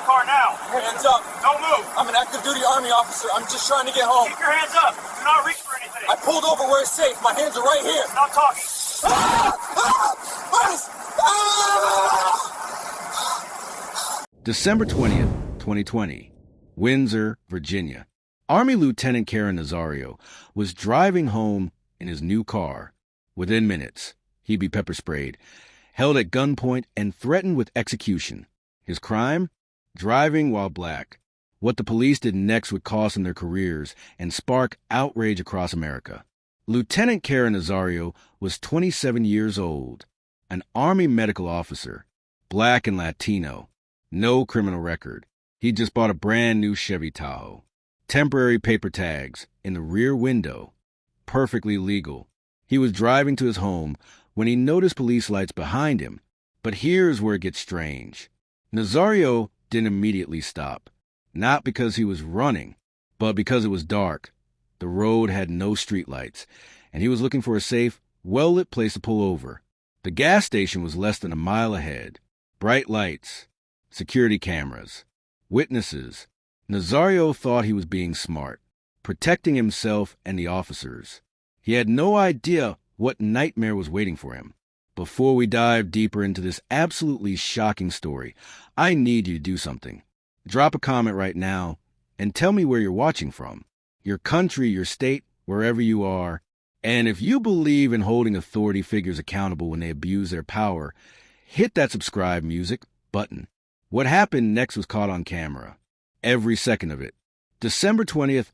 car now. Hands up. Don't move. I'm an active duty Army officer. I'm just trying to get home. Keep your hands up. Do not reach for anything. I pulled over where it's safe. My hands are right here. Stop talking. December 20th, 2020, Windsor, Virginia. Army Lieutenant Karen Nazario was driving home in his new car. Within minutes, he'd be pepper sprayed, held at gunpoint, and threatened with execution. His crime? Driving while black. What the police did next would cost them their careers and spark outrage across America. Lieutenant Karen Nazario was 27 years old, an Army medical officer, black and Latino, no criminal record. He just bought a brand new Chevy Tahoe. Temporary paper tags in the rear window, perfectly legal. He was driving to his home when he noticed police lights behind him. But here's where it gets strange. Nazario didn't immediately stop, not because he was running, but because it was dark. The road had no streetlights, and he was looking for a safe, well-lit place to pull over. The gas station was less than a mile ahead. Bright lights, security cameras, witnesses. Nazario thought he was being smart, protecting himself and the officers. He had no idea what nightmare was waiting for him. Before we dive deeper into this absolutely shocking story, I need you to do something. Drop a comment right now and tell me where you're watching from. Your country, your state, wherever you are. And if you believe in holding authority figures accountable when they abuse their power, hit that subscribe music button. What happened next was caught on camera. Every second of it. December 20th,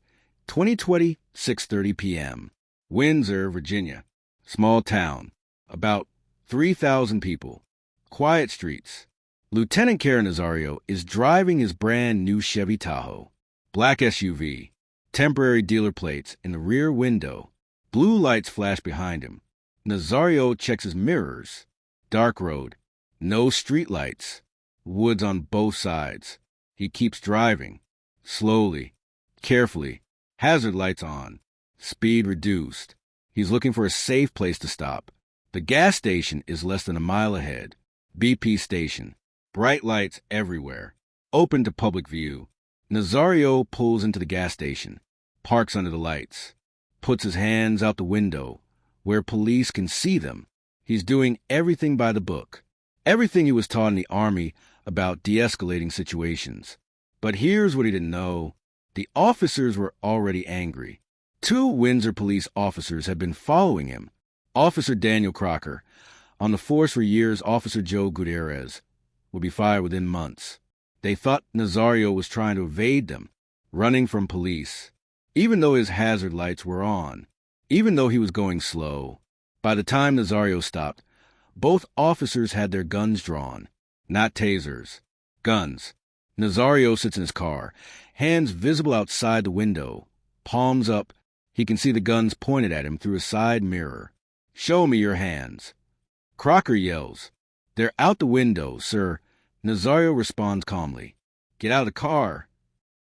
2020, 6:30 p.m. Windsor, Virginia. Small town. About 3,000 people. Quiet streets. Lieutenant Karen Nazario is driving his brand new Chevy Tahoe. Black SUV. Temporary dealer plates in the rear window. Blue lights flash behind him. Nazario checks his mirrors. Dark road. No street lights. Woods on both sides. He keeps driving. Slowly. Carefully. Hazard lights on. Speed reduced. He's looking for a safe place to stop. The gas station is less than a mile ahead. BP station. Bright lights everywhere. Open to public view. Nazario pulls into the gas station. Parks under the lights. Puts his hands out the window, where police can see them. He's doing everything by the book. Everything he was taught in the Army about de-escalating situations. But here's what he didn't know. The officers were already angry. 2 Windsor police officers had been following him. Officer Daniel Crocker, on the force for years, Officer Joe Gutierrez, would be fired within months. They thought Nazario was trying to evade them, running from police, even though his hazard lights were on, even though he was going slow. By the time Nazario stopped, both officers had their guns drawn. Not tasers. Guns. Nazario sits in his car, hands visible outside the window, palms up. He can see the guns pointed at him through a side mirror. "Show me your hands." Crocker yells. "They're out the window, sir." Nazario responds calmly. "Get out of the car."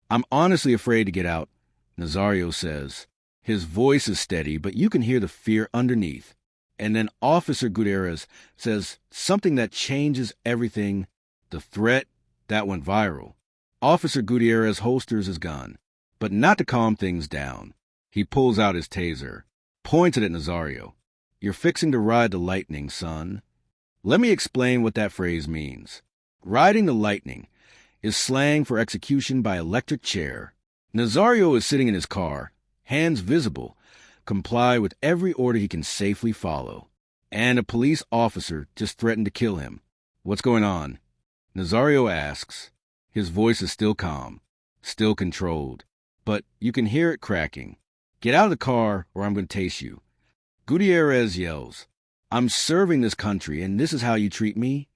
"I'm honestly afraid to get out," Nazario says. His voice is steady, but you can hear the fear underneath. And then Officer Gutierrez says something that changes everything. The threat, that went viral. Officer Gutierrez holsters his gun, but not to calm things down. He pulls out his taser, points it at Nazario. "You're fixing to ride the lightning, son." Let me explain what that phrase means. Riding the lightning is slang for execution by electric chair. Nazario is sitting in his car, hands visible, comply with every order he can safely follow. And a police officer just threatened to kill him. "What's going on?" Nazario asks. His voice is still calm, still controlled, but you can hear it cracking. "Get out of the car or I'm going to tase you." Gutierrez yells, "I'm serving this country and this is how you treat me?"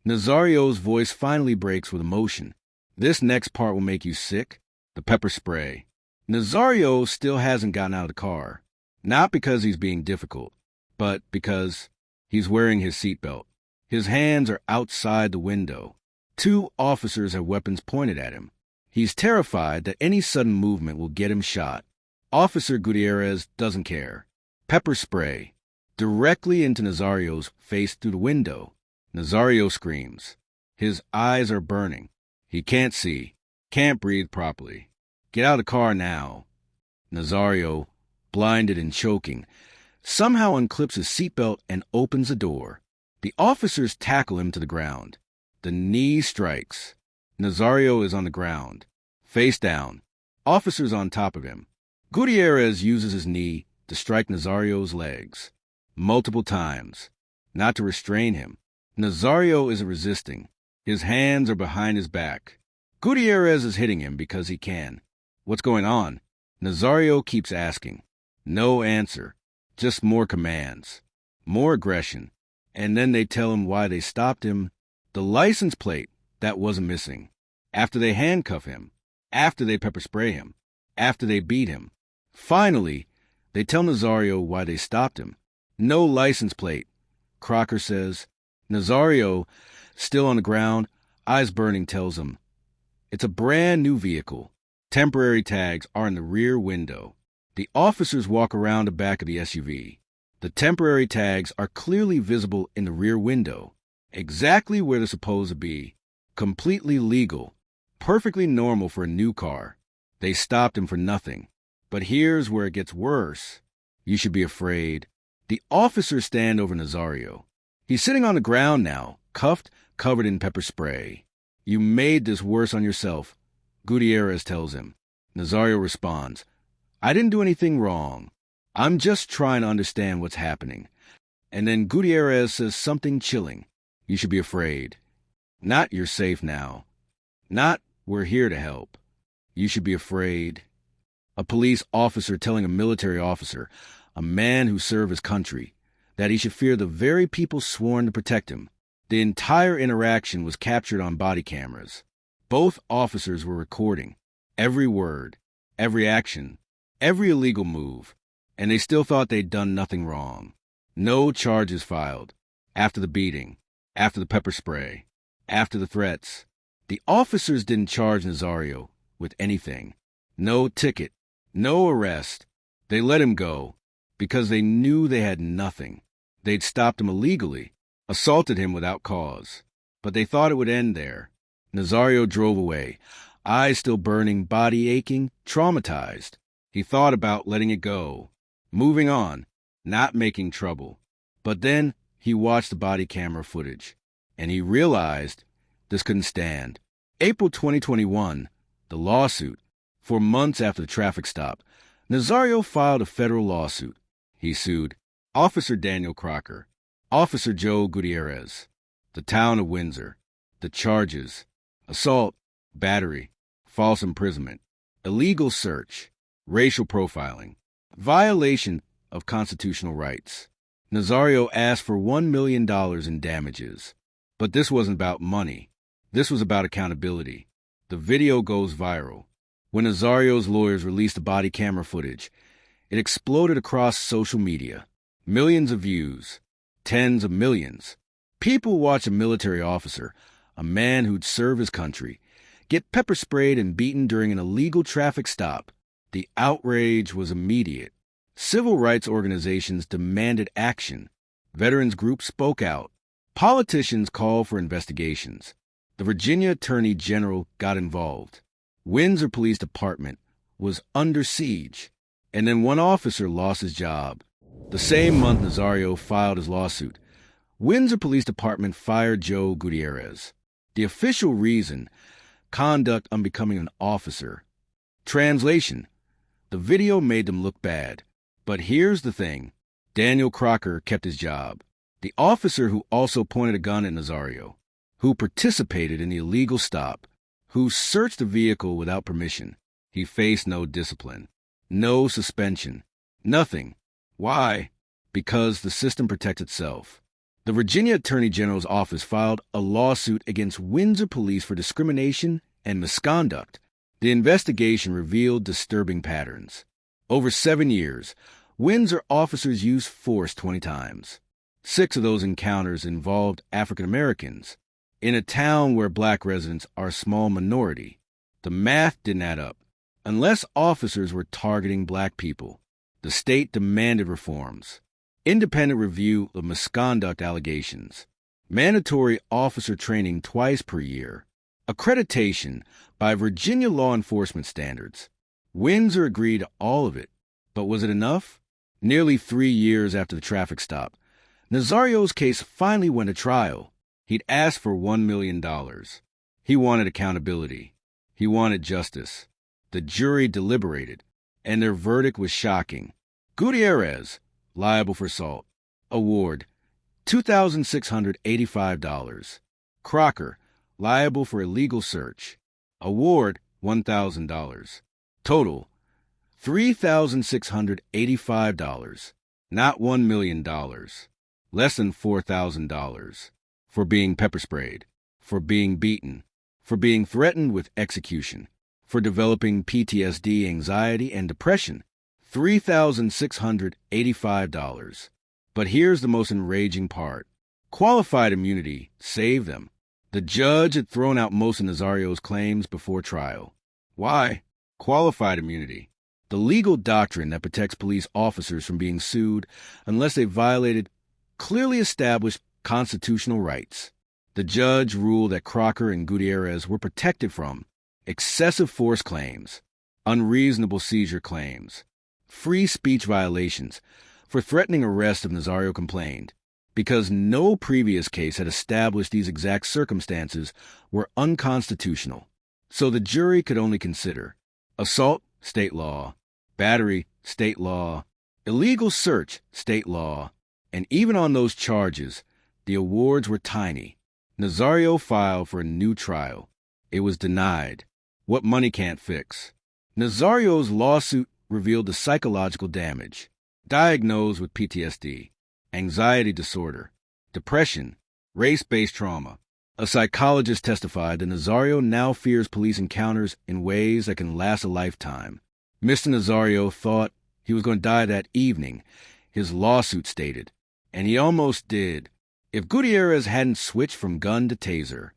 Nazario's voice finally breaks with emotion. This next part will make you sick. The pepper spray. Nazario still hasn't gotten out of the car. Not because he's being difficult, but because he's wearing his seatbelt. His hands are outside the window. 2 officers have weapons pointed at him. He's terrified that any sudden movement will get him shot. Officer Gutierrez doesn't care. Pepper spray. Directly into Nazario's face through the window. Nazario screams. His eyes are burning. He can't see, can't breathe properly. Get out of the car now. Nazario, blinded and choking, somehow unclips his seatbelt and opens the door. The officers tackle him to the ground. The knee strikes. Nazario is on the ground, face down. Officers on top of him. Gutierrez uses his knee to strike Nazario's legs multiple times, not to restrain him. Nazario isn't resisting. His hands are behind his back. Gutierrez is hitting him because he can. What's going on? Nazario keeps asking. No answer. Just more commands. More aggression. And then they tell him why they stopped him. The license plate, that wasn't missing. After they handcuff him. After they pepper spray him. After they beat him. Finally, they tell Nazario why they stopped him. No license plate, Crocker says. Nazario, still on the ground, eyes burning, tells him, it's a brand new vehicle. Temporary tags are in the rear window. The officers walk around the back of the SUV. The temporary tags are clearly visible in the rear window, exactly where they're supposed to be. Completely legal, perfectly normal for a new car. They stopped him for nothing. But here's where it gets worse. You should be afraid. The officers stand over Nazario. He's sitting on the ground now, cuffed, covered in pepper spray. You made this worse on yourself, Gutierrez tells him. Nazario responds, I didn't do anything wrong. I'm just trying to understand what's happening. And then Gutierrez says something chilling. You should be afraid. Not you're safe now. Not we're here to help. You should be afraid. A police officer telling a military officer, a man who served his country, that he should fear the very people sworn to protect him. The entire interaction was captured on body cameras. Both officers were recording every word, every action, every illegal move, and they still thought they'd done nothing wrong. No charges filed. After the beating, after the pepper spray, after the threats, the officers didn't charge Nazario with anything. No ticket, no arrest. They let him go because they knew they had nothing. They'd stopped him illegally, assaulted him without cause. But they thought it would end there. Nazario drove away, eyes still burning, body aching, traumatized. He thought about letting it go, moving on, not making trouble. But then he watched the body camera footage, and he realized this couldn't stand. April 2021, the lawsuit. 4 months after the traffic stop, Nazario filed a federal lawsuit. He sued Officer Daniel Crocker, Officer Joe Gutierrez, the town of Windsor. The charges: assault, battery, false imprisonment, illegal search, racial profiling, violation of constitutional rights. Nazario asked for $1 million in damages. But this wasn't about money. This was about accountability. The video goes viral. When Nazario's lawyers released the body camera footage, it exploded across social media. Millions of views. Tens of millions. People watch a military officer, a man who'd served his country, get pepper sprayed and beaten during an illegal traffic stop. The outrage was immediate. Civil rights organizations demanded action. Veterans groups spoke out. Politicians called for investigations. The Virginia Attorney General got involved. Windsor Police Department was under siege. And then one officer lost his job. The same month Nazario filed his lawsuit, Windsor Police Department fired Joe Gutierrez. The official reason: conduct unbecoming an officer. Translation: the video made them look bad. But here's the thing. Daniel Crocker kept his job. The officer who also pointed a gun at Nazario, who participated in the illegal stop, who searched the vehicle without permission, he faced no discipline, no suspension, nothing. Why? Because the system protects itself. The Virginia Attorney General's office filed a lawsuit against Windsor Police for discrimination and misconduct. The investigation revealed disturbing patterns. Over 7 years, Windsor officers used force 20 times. 6 of those encounters involved African Americans, in a town where black residents are a small minority. The math didn't add up. Unless officers were targeting black people, the state demanded reforms. Independent review of misconduct allegations. Mandatory officer training twice per year. Accreditation by Virginia law enforcement standards. Windsor agreed to all of it. But was it enough? Nearly 3 years after the traffic stop, Nazario's case finally went to trial. He'd asked for $1 million. He wanted accountability. He wanted justice. The jury deliberated, and their verdict was shocking. Gutierrez, liable for assault. Award, $2,685. Crocker, liable for illegal search. Award, $1,000. Total, $3,685. Not $1 million. Less than $4,000. For being pepper sprayed. For being beaten. For being threatened with execution. For developing PTSD, anxiety, and depression. $3,685. But here's the most enraging part. Qualified immunity saved them. The judge had thrown out most of Nazario's claims before trial. Why? Qualified immunity. The legal doctrine that protects police officers from being sued unless they violated clearly established constitutional rights. The judge ruled that Crocker and Gutierrez were protected from excessive force claims, unreasonable seizure claims, free speech violations for threatening arrest if Nazario complained, because no previous case had established these exact circumstances were unconstitutional. So the jury could only consider assault, state law, battery, state law, illegal search, state law, and even on those charges, the awards were tiny. Nazario filed for a new trial. It was denied. What money can't fix. Nazario's lawsuit revealed the psychological damage. Diagnosed with PTSD, anxiety disorder, depression, race-based trauma. A psychologist testified that Nazario now fears police encounters in ways that can last a lifetime. Mr. Nazario thought he was going to die that evening, his lawsuit stated, and he almost did. If Gutierrez hadn't switched from gun to taser,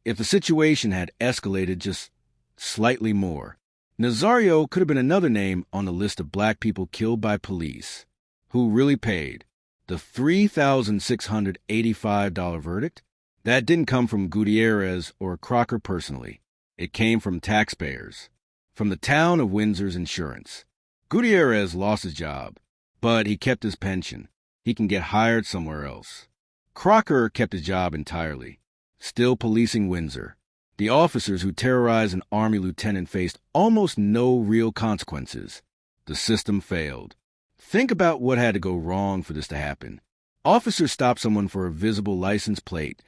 if the situation had escalated just slightly more, Nazario could have been another name on the list of black people killed by police. Who really paid? The $3,685 verdict? That didn't come from Gutierrez or Crocker personally. It came from taxpayers. From the town of Windsor's insurance. Gutierrez lost his job, but he kept his pension. He can get hired somewhere else. Crocker kept his job entirely, still policing Windsor. The officers who terrorized an Army lieutenant faced almost no real consequences. The system failed. Think about what had to go wrong for this to happen. Officers stopped someone for a visible license plate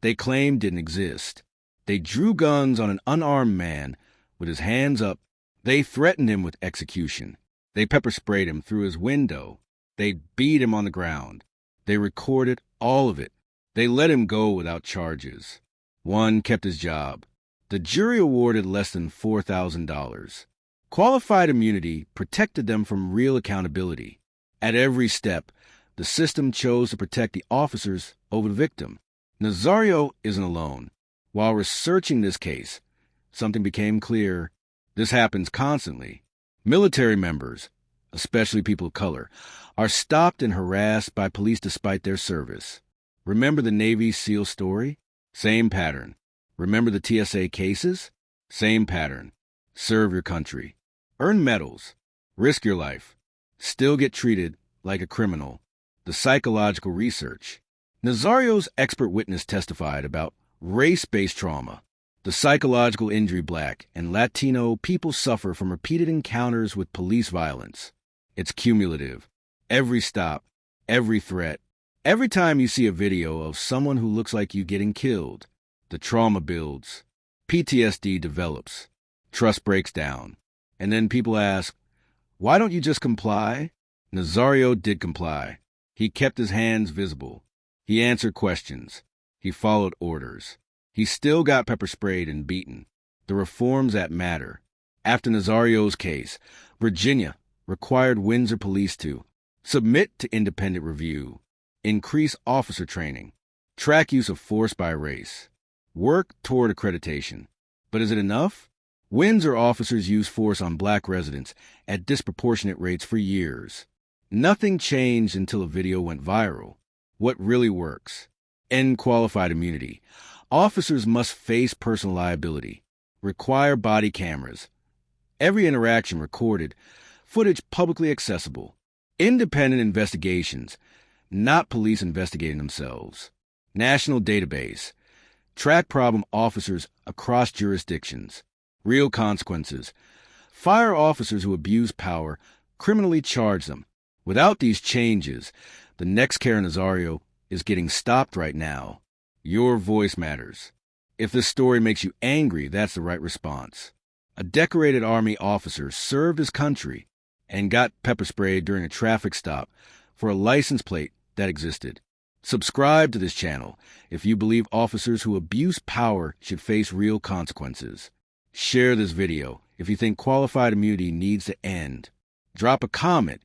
they claimed didn't exist. They drew guns on an unarmed man with his hands up. They threatened him with execution. They pepper sprayed him through his window. They beat him on the ground. They recorded all of it. They let him go without charges. One kept his job. The jury awarded less than $4,000. Qualified immunity protected them from real accountability. At every step, the system chose to protect the officers over the victim. Nazario isn't alone. While researching this case, something became clear. This happens constantly. Military members, especially people of color, are stopped and harassed by police despite their service. Remember the Navy SEAL story? Same pattern. Remember the TSA cases? Same pattern. Serve your country. Earn medals. Risk your life. Still get treated like a criminal. The psychological research. Nazario's expert witness testified about race-based trauma. The psychological injury Black and Latino people suffer from repeated encounters with police violence. It's cumulative. Every stop, every threat, every time you see a video of someone who looks like you getting killed, the trauma builds. PTSD develops. Trust breaks down. And then people ask, why don't you just comply? Nazario did comply. He kept his hands visible. He answered questions. He followed orders. He still got pepper sprayed and beaten. The reforms that matter. After Nazario's case, Virginia required Windsor police to submit to independent review, increase officer training, track use of force by race, work toward accreditation. But is it enough? Windsor officers use force on Black residents at disproportionate rates for years. Nothing changed until a video went viral. What really works? End qualified immunity. Officers must face personal liability, require body cameras, every interaction recorded, footage publicly accessible, independent investigations, not police investigating themselves, national database, track problem officers across jurisdictions, real consequences, fire officers who abuse power, criminally charge them. Without these changes, the next Karen Nazario is getting stopped right now. Your voice matters. If this story makes you angry, that's the right response. A decorated Army officer served his country and got pepper sprayed during a traffic stop for a license plate that existed. Subscribe to this channel if you believe officers who abuse power should face real consequences. Share this video if you think qualified immunity needs to end. Drop a comment.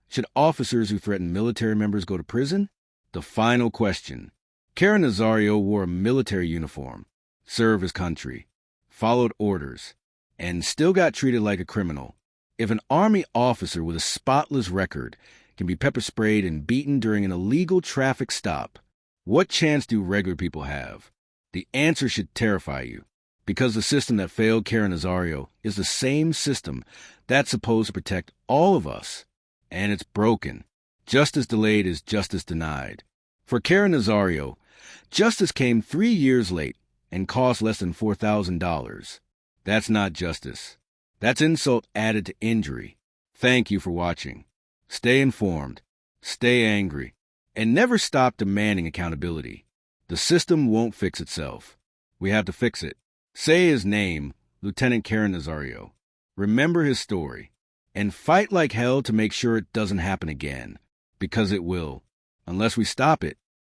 Should officers who threaten military members go to prison? The final question. Karen Nazario wore a military uniform, served his country, followed orders, and still got treated like a criminal. If an Army officer with a spotless record can be pepper sprayed and beaten during an illegal traffic stop, what chance do regular people have? The answer should terrify you, because the system that failed Karen Nazario is the same system that's supposed to protect all of us, and it's broken. Justice delayed is justice denied. For Karen Nazario, justice came 3 years late and cost less than $4,000. That's not justice. That's insult added to injury. Thank you for watching. Stay informed, stay angry, and never stop demanding accountability. The system won't fix itself. We have to fix it. Say his name, Lieutenant Karen Nazario. Remember his story, and fight like hell to make sure it doesn't happen again, because it will. Unless we stop it,